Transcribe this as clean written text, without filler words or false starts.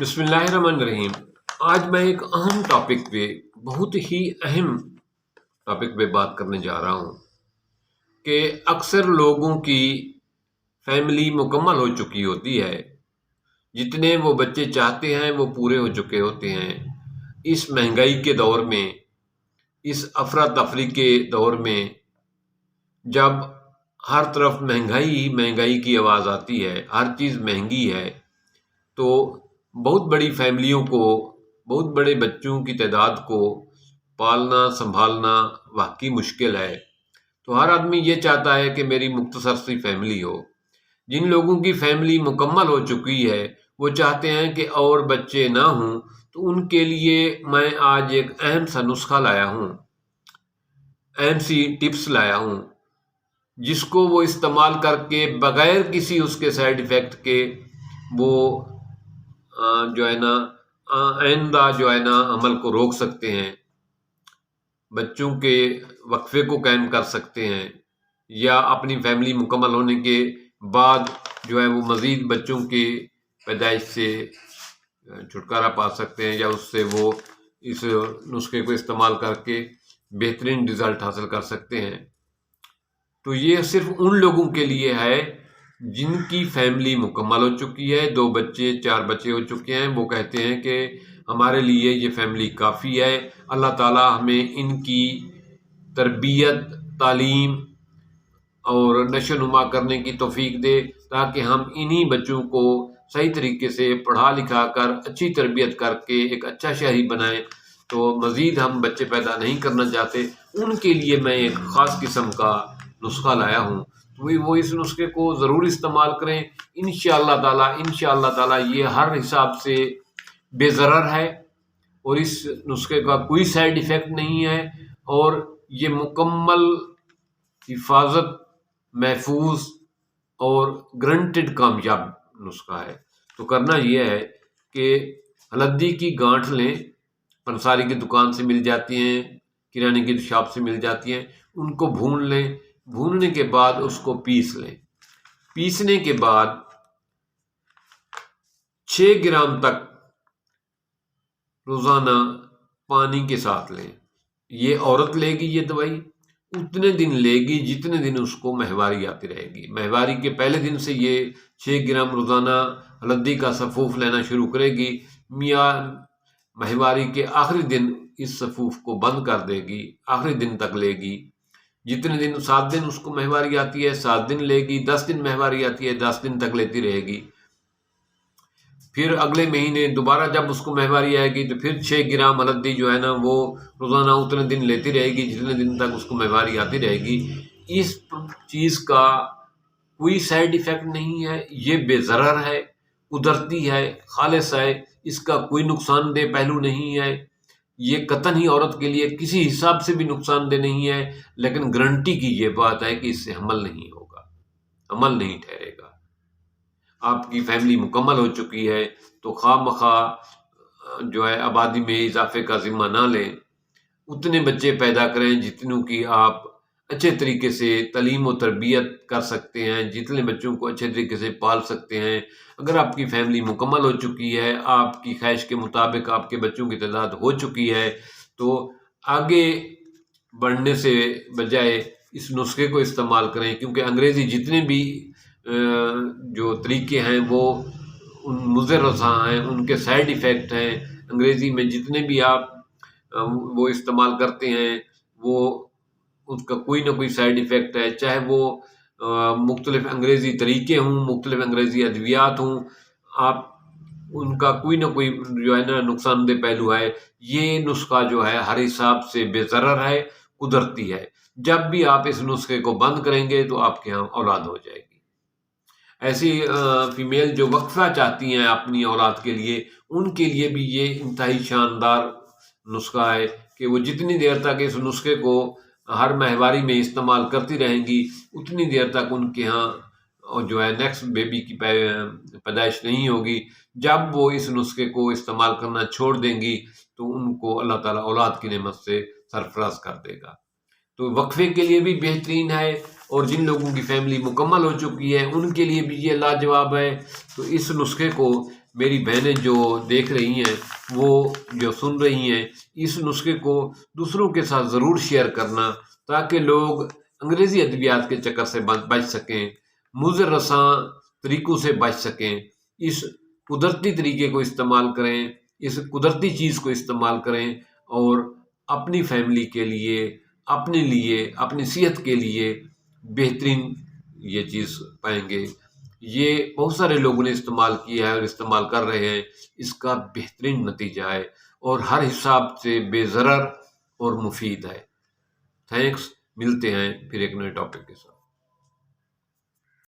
بسم اللہ الرحمن الرحیم۔ آج میں ایک اہم ٹاپک پہ بہت ہی اہم ٹاپک پہ بات کرنے جا رہا ہوں کہ اکثر لوگوں کی فیملی مکمل ہو چکی ہوتی ہے، جتنے وہ بچے چاہتے ہیں وہ پورے ہو چکے ہوتے ہیں۔ اس مہنگائی کے دور میں، اس افراتفری کے دور میں، جب ہر طرف مہنگائی کی آواز آتی ہے، ہر چیز مہنگی ہے، تو بہت بڑی فیملیوں کو، بہت بڑے بچوں کی تعداد کو پالنا سنبھالنا واقعی مشکل ہے۔ تو ہر آدمی یہ چاہتا ہے کہ میری مختصر سی فیملی ہو۔ جن لوگوں کی فیملی مکمل ہو چکی ہے وہ چاہتے ہیں کہ اور بچے نہ ہوں، تو ان کے لیے میں آج ایک اہم سا نسخہ لایا ہوں، اہم سی ٹپس لایا ہوں، جس کو وہ استعمال کر کے بغیر کسی اس کے سائیڈ ایفیکٹ کے وہ آئندہ عمل کو روک سکتے ہیں، بچوں کے وقفے کو قائم کر سکتے ہیں، یا اپنی فیملی مکمل ہونے کے بعد وہ مزید بچوں کی پیدائش سے چھٹکارا پا سکتے ہیں، یا اس سے وہ اس نسخے کو استعمال کر کے بہترین رزلٹ حاصل کر سکتے ہیں۔ تو یہ صرف ان لوگوں کے لیے ہے جن کی فیملی مکمل ہو چکی ہے، 2 بچے 4 بچے ہو چکے ہیں۔ وہ کہتے ہیں کہ ہمارے لیے یہ فیملی کافی ہے، اللہ تعالیٰ ہمیں ان کی تربیت، تعلیم اور نشو و نما کرنے کی توفیق دے، تاکہ ہم انہی بچوں کو صحیح طریقے سے پڑھا لکھا کر اچھی تربیت کر کے ایک اچھا شہری بنائیں۔ تو مزید ہم بچے پیدا نہیں کرنا چاہتے، ان کے لیے میں ایک خاص قسم کا نسخہ لایا ہوں۔ وہ اس نسخے کو ضرور استعمال کریں، انشاءاللہ تعالیٰ یہ ہر حساب سے بے ضرر ہے، اور اس نسخے کا کوئی سائیڈ ایفیکٹ نہیں ہے، اور یہ مکمل حفاظت، محفوظ اور گرنٹڈ کامیاب نسخہ ہے۔ تو کرنا یہ ہے کہ ہلدی کی گانٹھ لیں، پنساری کی دکان سے مل جاتی ہیں، کرانے کی شاپ سے مل جاتی ہیں، ان کو بھون لیں۔ بھوننے کے بعد اس کو پیس لیں۔ پیسنے کے بعد 6 گرام تک روزانہ پانی کے ساتھ لیں۔ یہ عورت لے گی یہ دوائی اتنے دن لے گی جتنے دن اس کو ماہواری آتی رہے گی۔ ماہواری کے پہلے دن سے یہ 6 گرام روزانہ ہلدی کا سفوف لینا شروع کرے گی، میاں ماہواری کے آخری دن اس سفوف کو بند کر دے گی، آخری دن تک لے گی۔ جتنے دن 7 دن اس کو ماہواری آتی ہے 7 دن لے گی، 10 دن ماہواری آتی ہے 10 دن تک لیتی رہے گی۔ پھر اگلے مہینے دوبارہ جب اس کو ماہواری آئے گی تو پھر 6 گرام ہلدی وہ روزانہ اتنے دن لیتی رہے گی جتنے دن تک اس کو ماہواری آتی رہے گی۔ اس چیز کا کوئی سائیڈ ایفیکٹ نہیں ہے، یہ بے ضرر ہے، قدرتی ہے، خالص ہے، اس کا کوئی نقصان دہ پہلو نہیں ہے۔ یہ قطعاً ہی عورت کے لیے کسی حساب سے بھی نقصان دہ نہیں ہے، لیکن گارنٹی کی یہ بات ہے کہ اس سے حمل نہیں ہوگا، حمل نہیں ٹھہرے گا۔ آپ کی فیملی مکمل ہو چکی ہے تو خواہ مخواہ آبادی میں اضافے کا ذمہ نہ لیں، اتنے بچے پیدا کریں جتنوں کی آپ اچھے طریقے سے تعلیم و تربیت کر سکتے ہیں، جتنے بچوں کو اچھے طریقے سے پال سکتے ہیں۔ اگر آپ کی فیملی مکمل ہو چکی ہے، آپ کی خواہش کے مطابق آپ کے بچوں کی تعداد ہو چکی ہے، تو آگے بڑھنے سے بجائے اس نسخے کو استعمال کریں، کیونکہ انگریزی جتنے بھی جو طریقے ہیں وہ ان مضر رساں ہیں، ان کے سائیڈ ایفیکٹ ہیں۔ انگریزی میں جتنے بھی آپ وہ استعمال کرتے ہیں وہ اس کا کوئی نہ کوئی سائیڈ ایفیکٹ ہے، چاہے وہ مختلف انگریزی طریقے ہوں، مختلف انگریزی ادویات ہوں، آپ ان کا کوئی نہ کوئی نقصان دہ پہلو ہے۔ یہ نسخہ ہر حساب سے بے ضرر ہے، قدرتی ہے۔ جب بھی آپ اس نسخے کو بند کریں گے تو آپ کے ہاں اولاد ہو جائے گی۔ ایسی فیمیل جو وقفہ چاہتی ہیں اپنی اولاد کے لیے، ان کے لیے بھی یہ انتہائی شاندار نسخہ ہے کہ وہ جتنی دیر تک اس نسخے کو ہر ماہواری میں استعمال کرتی رہیں گی، اتنی دیر تک ان کے ہاں نیکسٹ بیبی کی پیدائش نہیں ہوگی۔ جب وہ اس نسخے کو استعمال کرنا چھوڑ دیں گی تو ان کو اللہ تعالیٰ اولاد کی نعمت سے سرفراز کر دے گا۔ تو وقفے کے لیے بھی بہترین ہے، اور جن لوگوں کی فیملی مکمل ہو چکی ہے ان کے لیے بھی یہ لاجواب ہے۔ تو اس نسخے کو میری بہنیں جو دیکھ رہی ہیں، وہ جو سن رہی ہیں، اس نسخے کو دوسروں کے ساتھ ضرور شیئر کرنا، تاکہ لوگ انگریزی ادویات کے چکر سے بچ سکیں، مضر رساں طریقوں سے بچ سکیں، اس قدرتی طریقے کو استعمال کریں، اس قدرتی چیز کو استعمال کریں، اور اپنی فیملی کے لیے، اپنے لیے، اپنی صحت کے لیے بہترین یہ چیز پائیں گے۔ یہ بہت سارے لوگوں نے استعمال کیا ہے اور استعمال کر رہے ہیں، اس کا بہترین نتیجہ ہے اور ہر حساب سے بے ضرر اور مفید ہے۔ تھینکس، ملتے ہیں پھر ایک نئے ٹاپک کے ساتھ۔